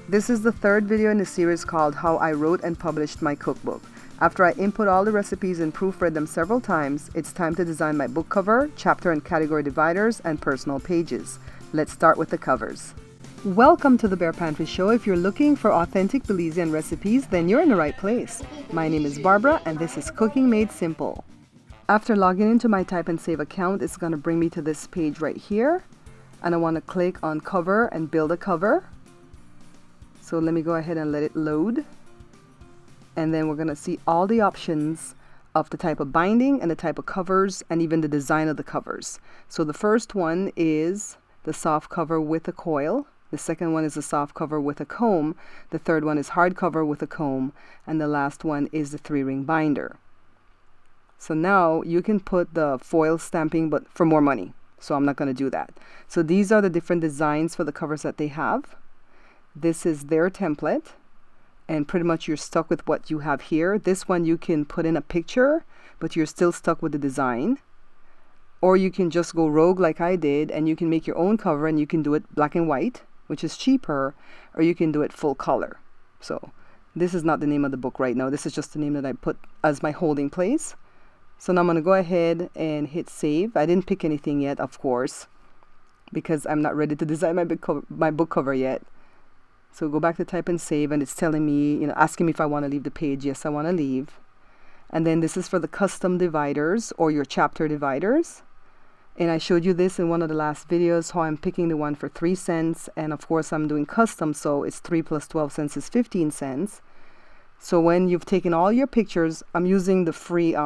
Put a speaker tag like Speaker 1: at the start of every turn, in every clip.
Speaker 1: This is the third video in the series called How I Wrote and Published My Cookbook. After I input all the recipes and proofread them several times, it's time to design my book cover, chapter and category dividers, and personal pages. Let's start with the covers. Welcome to the Bear Pantry Show. If you're looking for authentic Belizean recipes, then you're in the right place. My name is Barbara and this is Cooking Made Simple. After logging into my Type and Save account, it's going to bring me to this page right here. And I want to click on cover and build a cover. So let me go ahead and let it load. And then we're going to see all the options of the type of binding and the type of covers and even the design of the covers. So the first one is the soft cover with a coil. The second one is a soft cover with a comb. The third one is hard cover with a comb. And the last one is the 3-ring binder. So now you can put the foil stamping, but for more money. So I'm not going to do that. So these are the different designs for the covers that they have. This is their template. And pretty much you're stuck with what you have here. This one you can put in a picture, but you're still stuck with the design. Or you can just go rogue like I did, and you can make your own cover, and you can do it black and white, which is cheaper, or you can do it full color. So this is not the name of the book right now. This is just the name that I put as my holding place. So now I'm going to go ahead and hit save. I didn't pick anything yet, of course, because I'm not ready to design my book cover yet. So go back to Type and Save, and it's telling me, asking me if I want to leave the page. Yes, I want to leave. And then this is for the custom dividers or your chapter dividers. And I showed you this in one of the last videos, how I'm picking the one for 3 cents. And of course, I'm doing custom, so it's 3 plus 12 cents is 15 cents. So when you've taken all your pictures, I'm using the free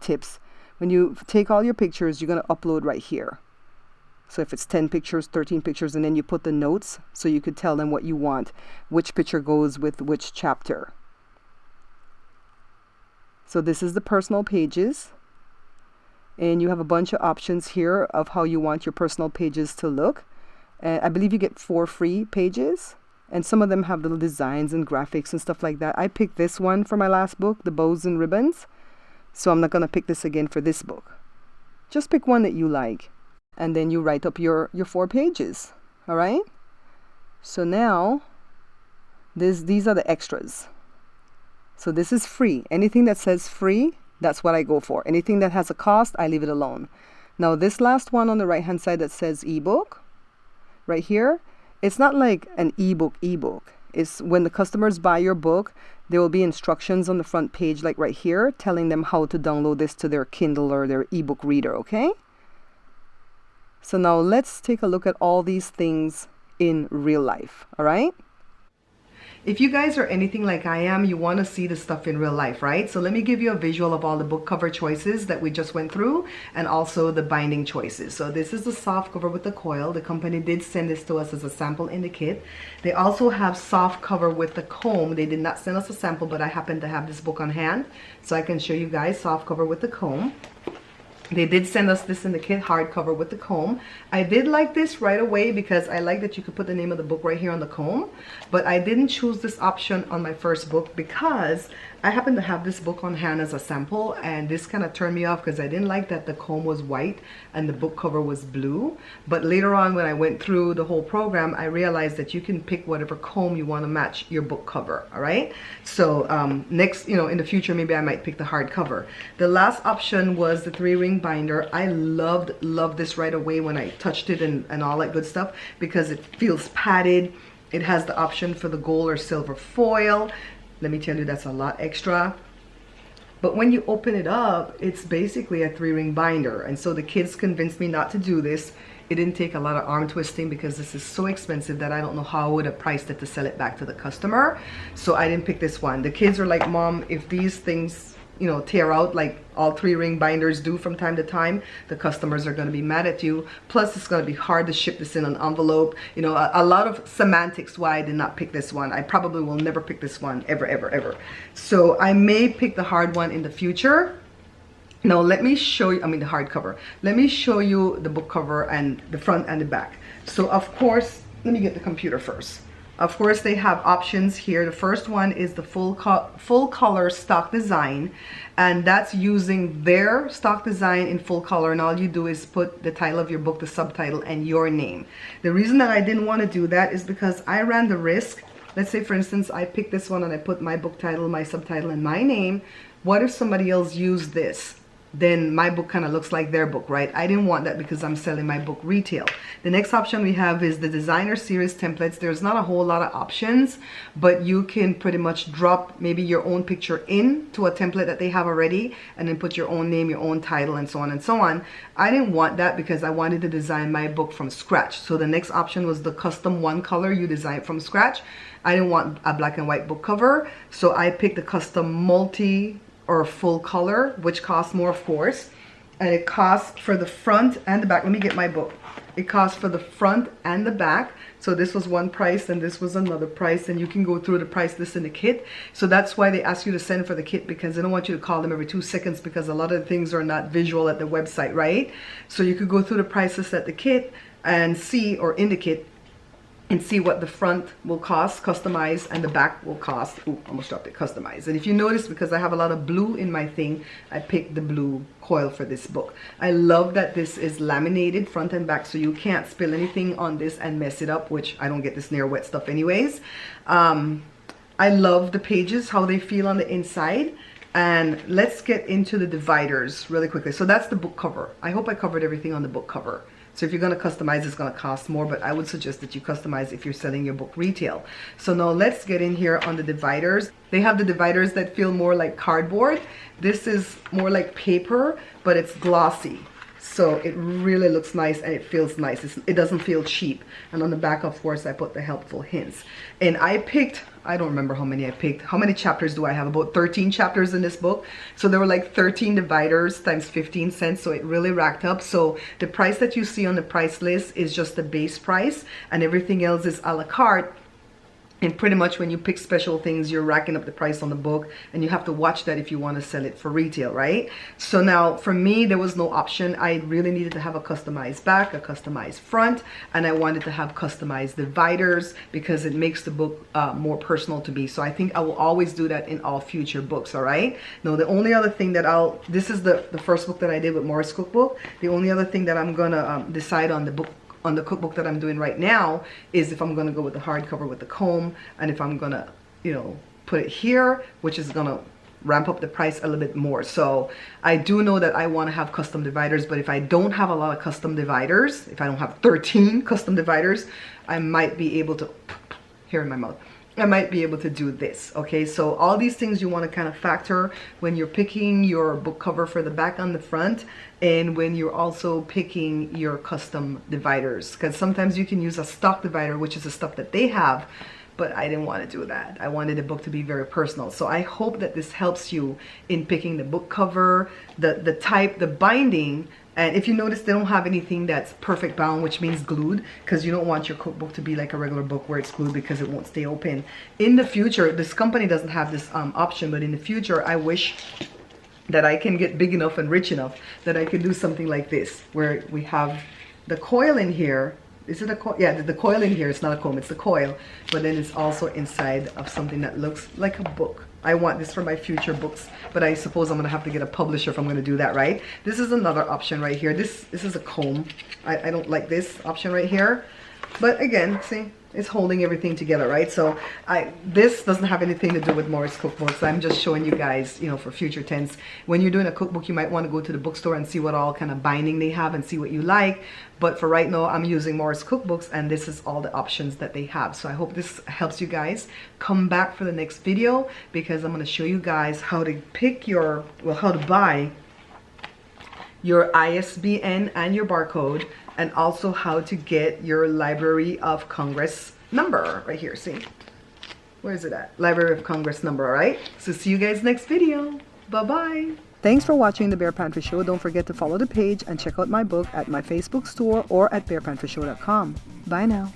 Speaker 1: tips. When you take all your pictures, you're going to upload right here. So if it's 10 pictures, 13 pictures, and then you put the notes so you could tell them what you want, which picture goes with which chapter. So this is the personal pages. And you have a bunch of options here of how you want your personal pages to look. I believe you get 4 free pages. And some of them have little designs and graphics and stuff like that. I picked this one for my last book, the bows and ribbons. So I'm not going to pick this again for this book. Just pick one that you like. And then you write up your 4 pages. All right? So now, these are the extras. So this is free. Anything that says free, that's what I go for. Anything that has a cost, I leave it alone. Now this last one on the right hand side that says ebook, right here, it's not like an ebook. It's when the customers buy your book, there will be instructions on the front page, like right here, telling them how to download this to their Kindle or their ebook reader, okay? So now let's take a look at all these things in real life, all right? If you guys are anything like I am, you want to see the stuff in real life, right? So let me give you a visual of all the book cover choices that we just went through, and also the binding choices. So this is the soft cover with the coil. The company did send this to us as a sample in the kit. They also have soft cover with the comb. They did not send us a sample, but I happen to have this book on hand, so I can show you guys soft cover with the comb. They did send us this in the kit, hardcover with the comb. I did like this right away because I like that you could put the name of the book right here on the comb. But I didn't choose this option on my first book because I happen to have this book on hand as a sample, and this kind of turned me off because I didn't like that the comb was white and the book cover was blue. But later on, when I went through the whole program, I realized that you can pick whatever comb you want to match your book cover, all right? So next, in the future, maybe I might pick the hardcover. The last option was the 3-ring binder. I loved this right away when I touched it and all that good stuff, because it feels padded. It has the option for the gold or silver foil. Let me tell you, that's a lot extra. But when you open it up, it's basically a 3-ring binder. And so the kids convinced me not to do this. It didn't take a lot of arm twisting because this is so expensive that I don't know how I would have priced it to sell it back to the customer. So I didn't pick this one. The kids are like, Mom, if these things tear out like all 3-ring binders do from time to time, the customers are going to be mad at you. Plus, it's going to be hard to ship this in an envelope. A lot of semantics why I did not pick this one. I probably will never pick this one ever. So I may pick the hard one in the future. Now let me show you, the hardcover. Let me show you the book cover and the front and the back. So of course, let me get the computer first. Of course, they have options here. The first one is the full color stock design, and that's using their stock design in full color, and all you do is put the title of your book, the subtitle, and your name. The reason that I didn't want to do that is because I ran the risk. Let's say, for instance, I picked this one and I put my book title, my subtitle, and my name. What if somebody else used this? Then my book kind of looks like their book, right? I didn't want that because I'm selling my book retail. The next option we have is the designer series templates. There's not a whole lot of options, but you can pretty much drop maybe your own picture into a template that they have already, and then put your own name, your own title, and so on and so on. I didn't want that because I wanted to design my book from scratch. So the next option was the custom one color, you design from scratch. I didn't want a black and white book cover, so I picked the custom multi or full color, which costs more, of course, and it costs for the front and the back. Let me get my book. It costs for the front and the back. So this was one price and this was another price, and you can go through the price list in the kit. So that's why they ask you to send for the kit, because they don't want you to call them every 2 seconds, because a lot of the things are not visual at the website, right? So you could go through the price list at the kit and see, or in the kit, and see what the front will cost, customized, and the back will cost. Ooh, almost dropped it, customized. And if you notice, because I have a lot of blue in my thing, I picked the blue coil for this book. I love that this is laminated front and back, so you can't spill anything on this and mess it up, which I don't get this near wet stuff anyways. I love the pages, how they feel on the inside. And let's get into the dividers really quickly. So that's the book cover. I hope I covered everything on the book cover. So if you're going to customize, it's going to cost more, but I would suggest that you customize if you're selling your book retail. So now let's get in here on the dividers. They have the dividers that feel more like cardboard. This is more like paper, but it's glossy. So it really looks nice and it feels nice. It doesn't feel cheap. And on the back, of course, I put the helpful hints. And I picked, I don't remember how many I picked. How many chapters do I have? About 13 chapters in this book. So there were like 13 dividers times 15 cents. So it really racked up. So the price that you see on the price list is just the base price, and everything else is a la carte. And pretty much when you pick special things, you're racking up the price on the book, and you have to watch that if you want to sell it for retail, right? So now for me, there was no option. I really needed to have a customized back, a customized front, and I wanted to have customized dividers because it makes the book more personal to me. So I think I will always do that in all future books, all right? Now, the only other thing that this is the first book that I did with Morris Cookbook. The only other thing that I'm gonna decide on the cookbook that I'm doing right now is if I'm going to go with the hardcover with the comb, and if I'm going to, you know, put it here, which is going to ramp up the price a little bit more. So I do know that I want to have custom dividers, but if I don't have a lot of custom dividers, if I don't have 13 custom dividers, I might be able to, here in my mouth, I might be able to do this. Okay, so all these things you want to kind of factor when you're picking your book cover for the back and the front, and when you're also picking your custom dividers, because sometimes you can use a stock divider, which is the stuff that they have, but I didn't want to do that. I wanted the book to be very personal. So I hope that this helps you in picking the book cover, the type, the binding. And if you notice, they don't have anything that's perfect bound, which means glued, because you don't want your cookbook to be like a regular book where it's glued, because it won't stay open. In the future, this company doesn't have this option, but in the future, I wish that I can get big enough and rich enough that I could do something like this, where we have the coil in here. Is it a coil? Yeah, the coil in here. It's not a comb, it's the coil. But then it's also inside of something that looks like a book. I want this for my future books, but I suppose I'm going to have to get a publisher if I'm going to do that, right? This is another option right here. This is a comb. I don't like this option right here. But again, see, it's holding everything together, right? So this doesn't have anything to do with Morris Cookbooks. I'm just showing you guys, you know, for future tense. When you're doing a cookbook, you might want to go to the bookstore and see what all kind of binding they have and see what you like. But for right now, I'm using Morris Cookbooks, and this is all the options that they have. So I hope this helps you guys. Come back for the next video, because I'm going to show you guys how to pick your, well, how to buy your ISBN and your barcode, and also how to get your Library of Congress number right here. See, where is it at? Library of Congress number. All right, so see you guys next video. Bye-bye. Thanks for watching the Bear Pantry Show. Don't forget to follow the page and check out my book at my Facebook store or at bearpantry.show.com. Bye now.